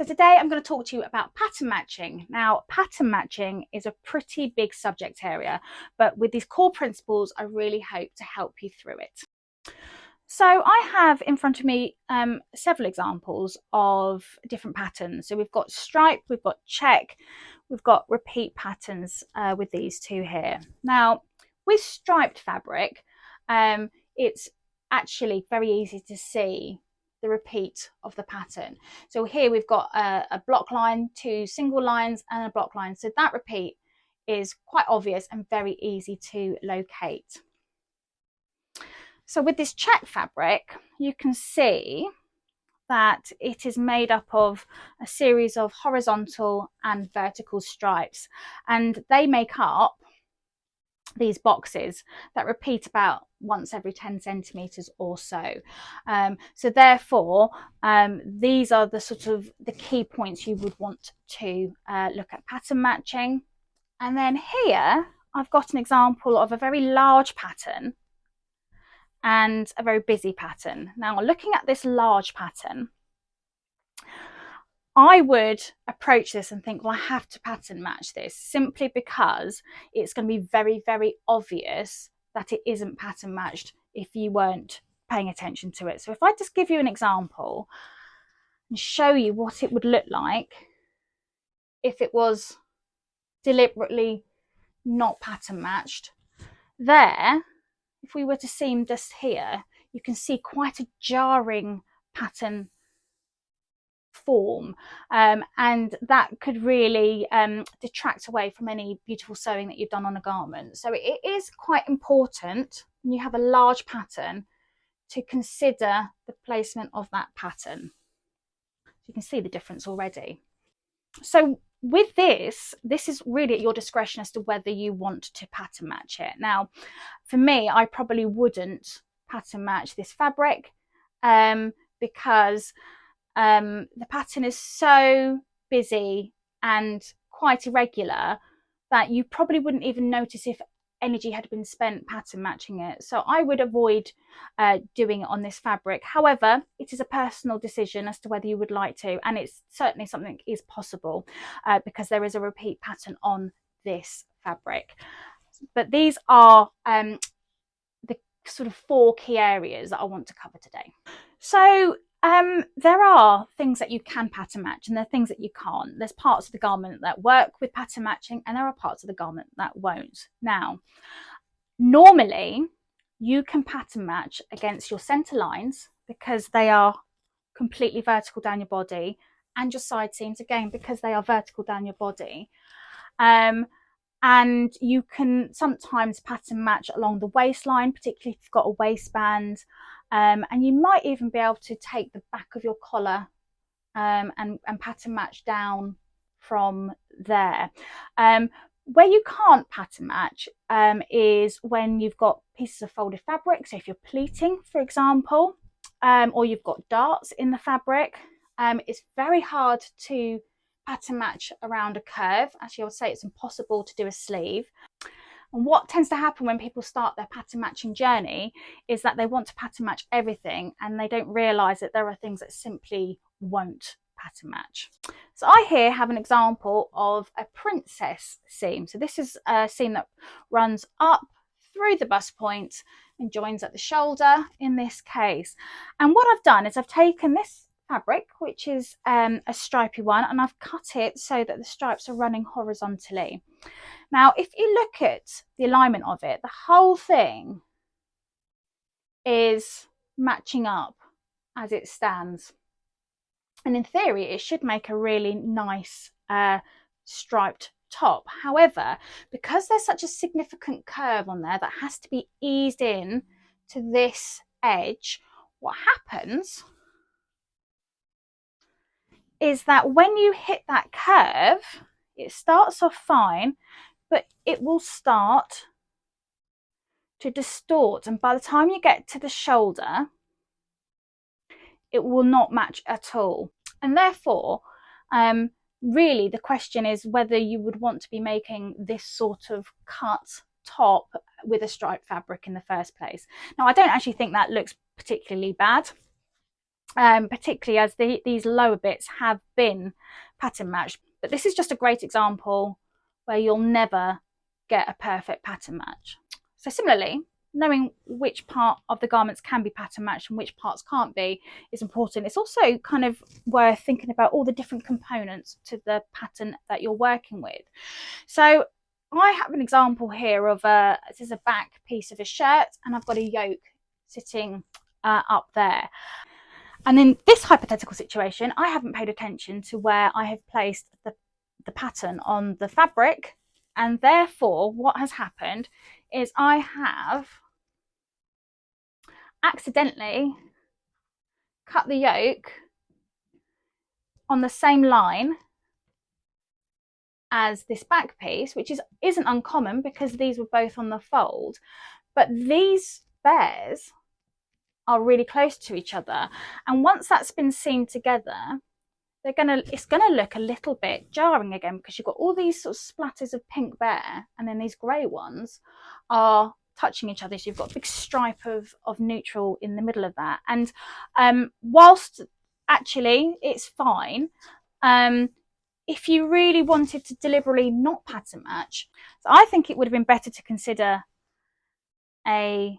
So today I'm going to talk to you about pattern matching. Now, pattern matching is a pretty big subject area, but with these core principles, I really hope to help you through it. So I have in front of me several examples of different patterns. So we've got stripe, we've got check, we've got repeat patterns with these two here. Now, with striped fabric, it's actually very easy to see the repeat of the pattern. So here we've got a block line, two single lines and a block line. So that repeat is quite obvious and very easy to locate. So with this check fabric, you can see that it is made up of a series of horizontal and vertical stripes, and they make up these boxes that repeat about once every 10 centimeters or so. So therefore, these are the key points you would want to look at pattern matching. And then here I've got an example of a very large pattern and a very busy pattern. Now, looking at this large pattern, I would approach this and think, well, I have to pattern match this simply because it's going to be very, very obvious that it isn't pattern matched if you weren't paying attention to it. So if I just give you an example and show you what it would look like if it was deliberately not pattern matched, there, if we were to seam just here, you can see quite a jarring pattern form, and that could really detract away from any beautiful sewing that you've done on a garment. So it is quite important when you have a large pattern to consider the placement of that pattern. You can see the difference already. So with this is really at your discretion as to whether you want to pattern match it. Now, for me, I probably wouldn't pattern match this fabric because the pattern is so busy and quite irregular that you probably wouldn't even notice if energy had been spent pattern matching it. So I would avoid doing it on this fabric. However, it is a personal decision as to whether you would like to, and it's certainly something that is possible because there is a repeat pattern on this fabric. But these are the sort of 4 key areas that I want to cover today. So there are things that you can pattern match and there are things that you can't. There's parts of the garment that work with pattern matching and there are parts of the garment that won't. Now, normally you can pattern match against your center lines because they are completely vertical down your body, and your side seams again because they are vertical down your body. And you can sometimes pattern match along the waistline, particularly if you've got a waistband. And you might even be able to take the back of your collar and pattern match down from there. Where you can't pattern match is when you've got pieces of folded fabric. So if you're pleating, for example, or you've got darts in the fabric, it's very hard to pattern match around a curve. Actually, I would say it's impossible to do a sleeve. And what tends to happen when people start their pattern matching journey is that they want to pattern match everything and they don't realise that there are things that simply won't pattern match. So I here have an example of a princess seam. So this is a seam that runs up through the bust point and joins at the shoulder in this case. And what I've done is I've taken this fabric, which is a stripy one, and I've cut it so that the stripes are running horizontally. Now, if you look at the alignment of it, the whole thing is matching up as it stands. And in theory, it should make a really nice striped top. However, because there's such a significant curve on there that has to be eased in to this edge, what happens is that when you hit that curve, it starts off fine, but it will start to distort. And by the time you get to the shoulder, it will not match at all. And therefore, really the question is whether you would want to be making this sort of cut top with a striped fabric in the first place. Now, I don't actually think that looks particularly bad. particularly as these lower bits have been pattern matched. But this is just a great example where you'll never get a perfect pattern match. So similarly, knowing which part of the garments can be pattern matched and which parts can't be is important. It's also kind of worth thinking about all the different components to the pattern that you're working with. So I have an example here of this is a back piece of a shirt, and I've got a yoke sitting up there. And in this hypothetical situation, I haven't paid attention to where I have placed the pattern on the fabric, and therefore what has happened is I have accidentally cut the yoke on the same line as this back piece, which isn't uncommon because these were both on the fold, but these bears are really close to each other, and once that's been sewn together, it's gonna look a little bit jarring again, because you've got all these sort of splatters of pink bear, and then these grey ones are touching each other, so you've got a big stripe of neutral in the middle of that. And whilst actually it's fine, if you really wanted to deliberately not pattern match, so I think it would have been better to consider a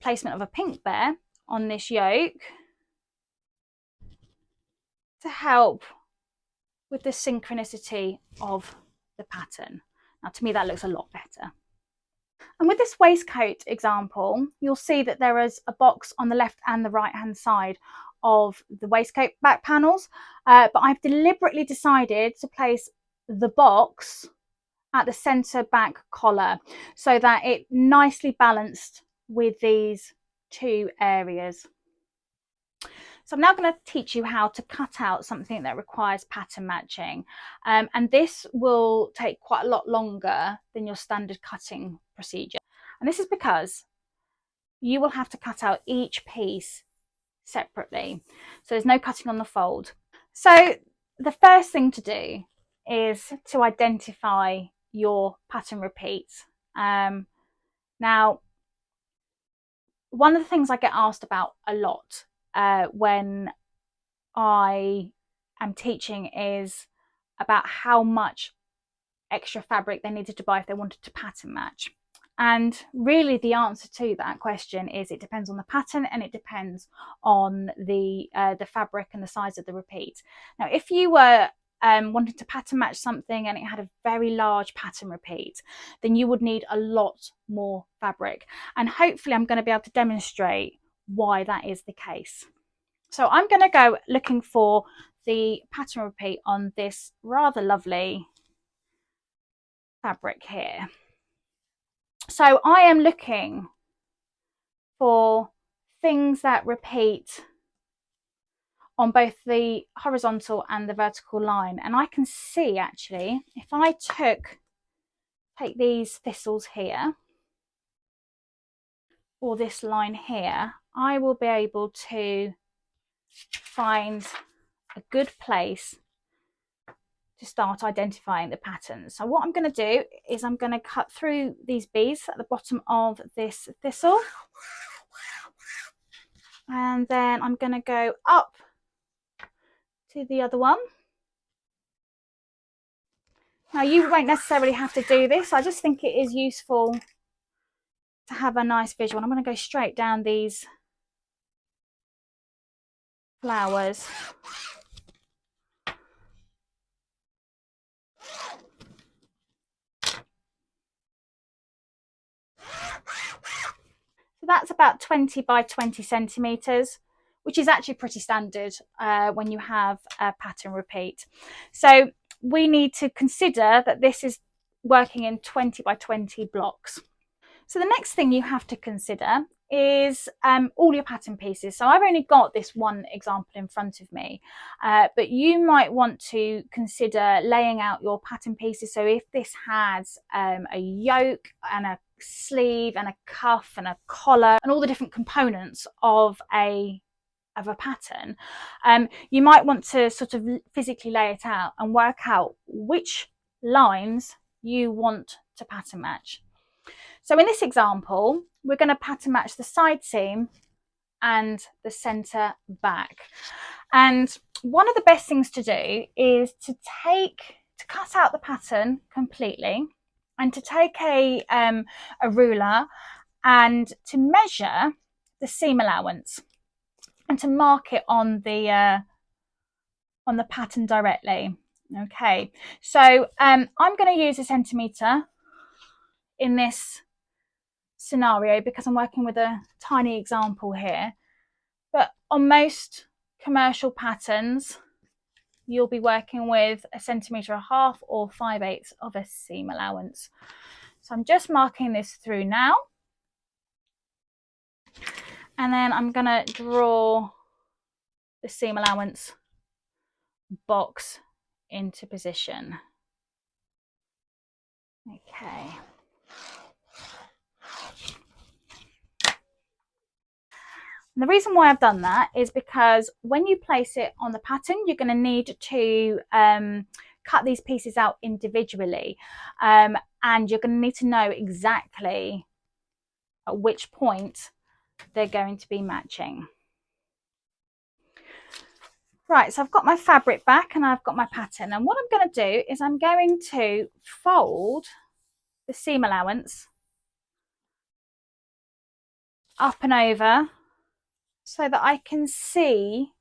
placement of a pink bear on this yoke to help with the synchronicity of the pattern. Now, to me, that looks a lot better. And with this waistcoat example, you'll see that there is a box on the left and the right hand side of the waistcoat back panels, but I've deliberately decided to place the box at the centre back collar so that it nicely balanced with these two areas. So I'm now going to teach you how to cut out something that requires pattern matching. And this will take quite a lot longer than your standard cutting procedure. And this is because you will have to cut out each piece separately. So there's no cutting on the fold. So the first thing to do is to identify your pattern repeats. Now, one of the things I get asked about a lot when I am teaching is about how much extra fabric they needed to buy if they wanted to pattern match. And really the answer to that question is it depends on the pattern, and it depends on the fabric and the size of the repeat. Now, if you were wanting to pattern match something and it had a very large pattern repeat, then you would need a lot more fabric. And hopefully I'm going to be able to demonstrate why that is the case. So I'm going to go looking for the pattern repeat on this rather lovely fabric here. So I am looking for things that repeat on both the horizontal and the vertical line. And I can see, actually, if I take these thistles here, or this line here, I will be able to find a good place to start identifying the patterns. So what I'm going to do is I'm going to cut through these beads at the bottom of this thistle, and then I'm going to go up to the other one. Now, you won't necessarily have to do this, I just think it is useful to have a nice visual. I'm going to go straight down these flowers. So that's about 20 by 20 centimetres, which is actually pretty standard when you have a pattern repeat. So we need to consider that this is working in 20 by 20 blocks. So the next thing you have to consider is all your pattern pieces. So I've only got this one example in front of me, but you might want to consider laying out your pattern pieces. So if this has a yoke and a sleeve and a cuff and a collar and all the different components of a pattern, you might want to sort of physically lay it out and work out which lines you want to pattern match. So in this example, we're going to pattern match the side seam and the center back. And one of the best things to do is to cut out the pattern completely, and to take a ruler and to measure the seam allowance and to mark it on the pattern directly. Okay, so I'm going to use a centimetre in this scenario because I'm working with a tiny example here, but on most commercial patterns you'll be working with a centimetre and a half or 5/8 of a seam allowance. So I'm just marking this through now, and then I'm going to draw the seam allowance box into position. Okay. And the reason why I've done that is because when you place it on the pattern, you're going to need to cut these pieces out individually, and you're going to need to know exactly at which point they're going to be matching. Right, so I've got my fabric back and I've got my pattern, and what I'm going to do is I'm going to fold the seam allowance up and over so that I can see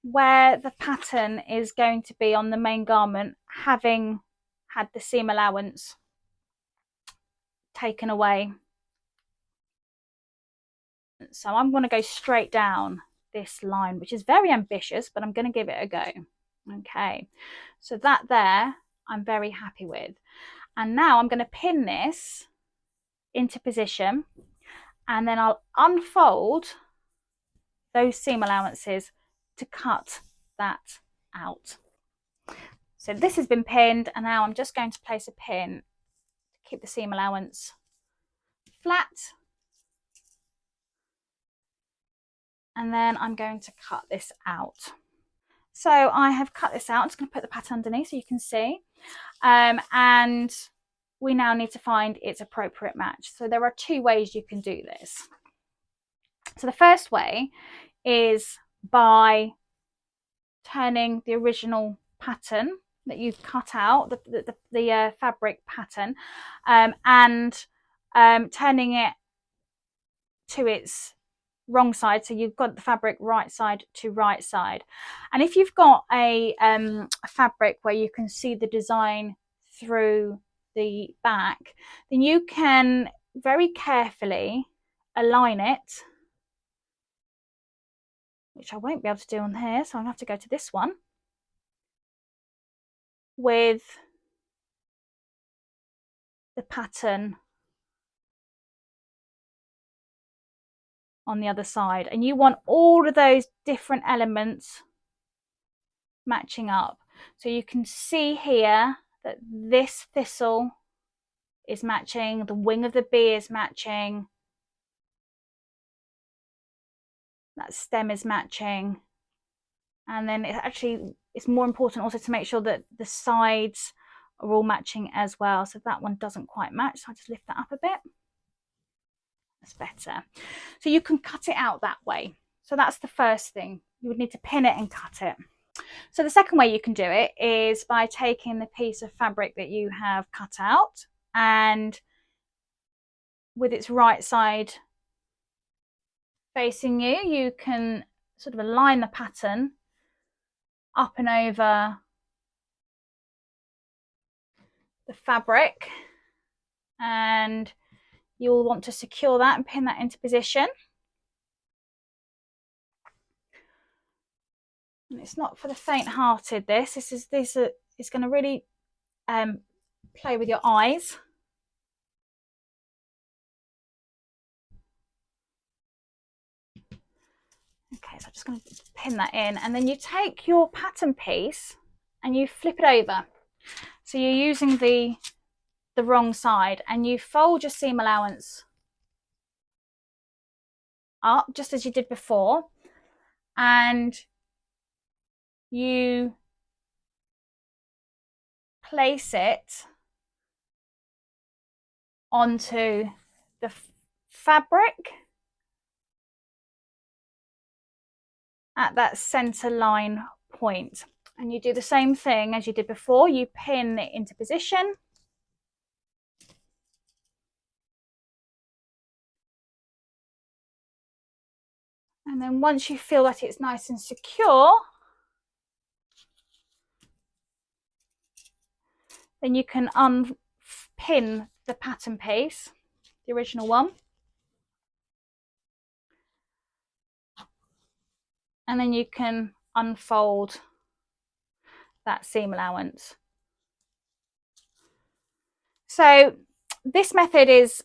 where the pattern is going to be on the main garment, having had the seam allowance taken away. So I'm going to go straight down this line, which is very ambitious, but I'm going to give it a go. Okay, so that there I'm very happy with. And now I'm going to pin this into position, and then I'll unfold those seam allowances to cut that out. So this has been pinned, and now I'm just going to place a pin to keep the seam allowance flat, and then I'm going to cut this out. So I have cut this out. I'm just going to put the pattern underneath so you can see, and we now need to find its appropriate match. So there are two ways you can do this. So the first way is by turning the original pattern that you've cut out, the fabric pattern, and turning it to its wrong side, so you've got the fabric right side to right side. And if you've got a fabric where you can see the design through the back, then you can very carefully align it, which I won't be able to do on here, so I'm going to have to go to this one, with the pattern on the other side. And you want all of those different elements matching up. So you can see here that this thistle is matching, the wing of the bee is matching, that stem is matching, and then it's more important also to make sure that the sides are all matching as well. So that one doesn't quite match, so I'll just lift that up a bit. That's better. So you can cut it out that way. So that's the first thing. You would need to pin it and cut it. So the second way you can do it is by taking the piece of fabric that you have cut out, and with its right side facing you, you can sort of align the pattern up and over the fabric, and you'll want to secure that and pin that into position. And it's not for the faint-hearted, this is going to really play with your eyes. Okay, so I'm just going to pin that in, and then you take your pattern piece and you flip it over. So you're using the wrong side, and you fold your seam allowance up just as you did before, and you place it onto the fabric at that center line point. And you do the same thing as you did before. You pin it into position. And then once you feel that it's nice and secure, then you can unpin the pattern piece, the original one. And then you can unfold that seam allowance. So this method is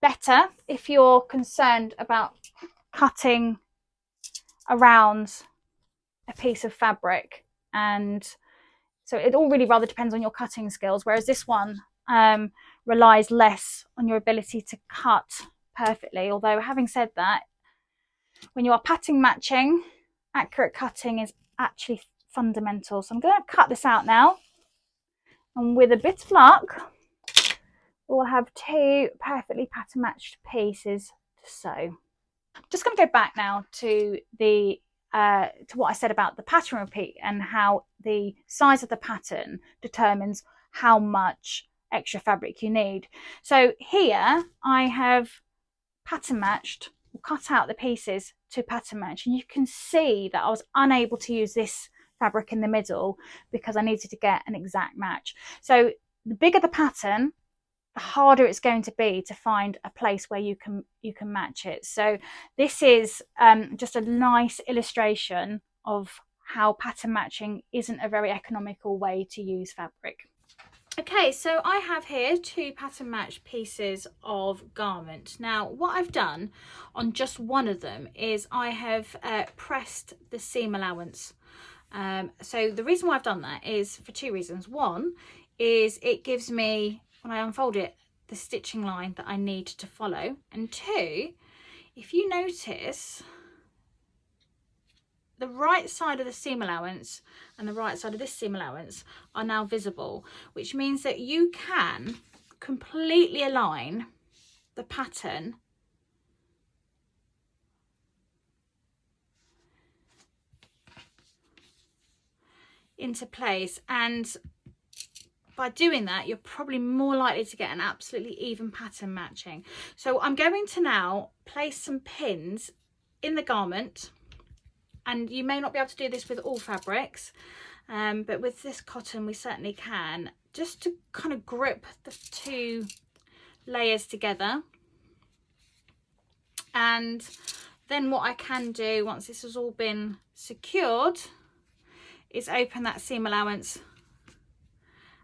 better if you're concerned about cutting around a piece of fabric, and so it all really rather depends on your cutting skills, whereas this one relies less on your ability to cut perfectly. Although having said that, when you are pattern matching, accurate cutting is actually fundamental. So I'm going to cut this out now, and with a bit of luck we'll have two perfectly pattern matched pieces to sew. Just going to go back now to the to what I said about the pattern repeat and how the size of the pattern determines how much extra fabric you need. So here I have pattern matched, cut out the pieces to pattern match, and you can see that I was unable to use this fabric in the middle because I needed to get an exact match. So the bigger the pattern, the harder it's going to be to find a place where you can match it. So this is just a nice illustration of how pattern matching isn't a very economical way to use fabric. Okay, so I have here two pattern matched pieces of garment. Now what I've done on just one of them is I have pressed the seam allowance. So the reason why I've done that is for two reasons. One is it gives me, when I unfold it, the stitching line that I need to follow. And two, if you notice, the right side of the seam allowance and the right side of this seam allowance are now visible, which means that you can completely align the pattern into place, and by doing that you're probably more likely to get an absolutely even pattern matching. So I'm going to now place some pins in the garment, and you may not be able to do this with all fabrics, but with this cotton we certainly can, just to kind of grip the two layers together. And then what I can do once this has all been secured is open that seam allowance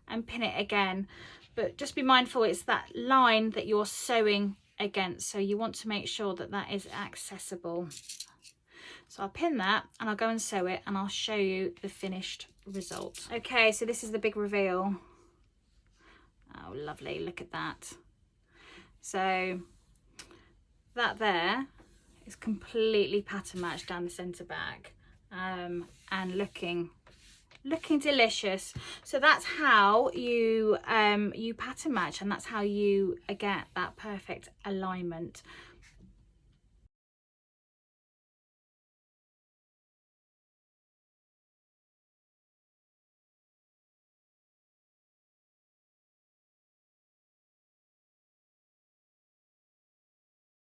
and pin it again, but just be mindful it's that line that you're sewing against, so you want to make sure that that is accessible. So I'll pin that and I'll go and sew it, and I'll show you the finished result. Okay, so this is the big reveal. Oh lovely, look at that. So that there is completely pattern matched down the centre back, and looking delicious. So that's how you you pattern match, and that's how you get that perfect alignment.